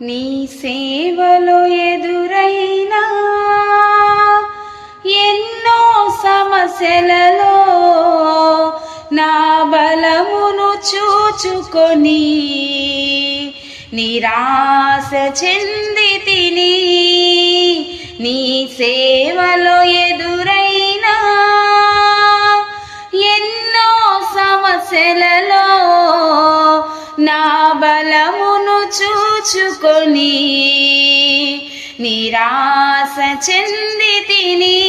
నీ సేవలో ఎదురైనా ఎన్నో సమస్యలలో నా బలమును చూచుకొని నిరాశ చెందితిని. నీ సేవలో ఎదురైనా ఎన్నో సమస్యలలో నా బలమును చూచుకొని నిరాశ చెందితిని.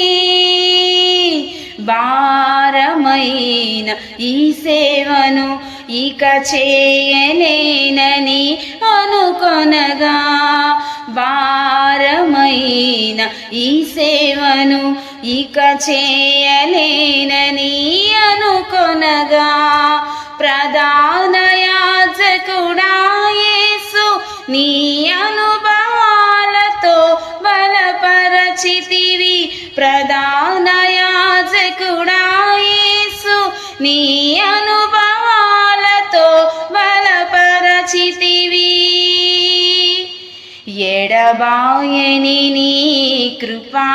భారమైన ఈ సేవను ఇక చేయలేనని అనుకొనగా, భారమైన ఈ సేవను ఇక చేయలేనని అనుకొనగా, ప్రధాన యాజకుడా యేసు నీ అనుభవాలతో బలపరచితివి. ప్రధాన యాజకుడా యేసు నీ అనుభవాలతో బలపరచితివి. ఎడబాయని నీ కృపా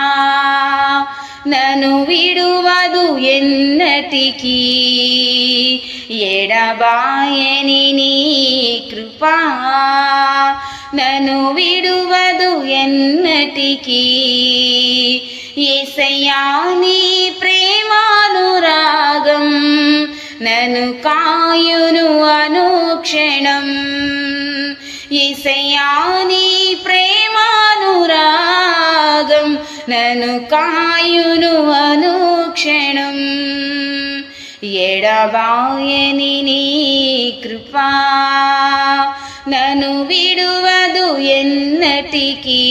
నన్ను విడువదు ఎన్నటికీ. ఎడబాయని నీ కృపా నన్ను విడువదు ఎన్నటికీ. యేసయ్యా నీ ప్రేమానురాగం నన్ను కాయును అనుక్షణం. యేసయ్యా నీ ప్రేమానురాగం నన్ను కాయును అనుక్షణం. ఎడబాయని నీ కృపా నన్ను విడువదు ఎన్నటికీ.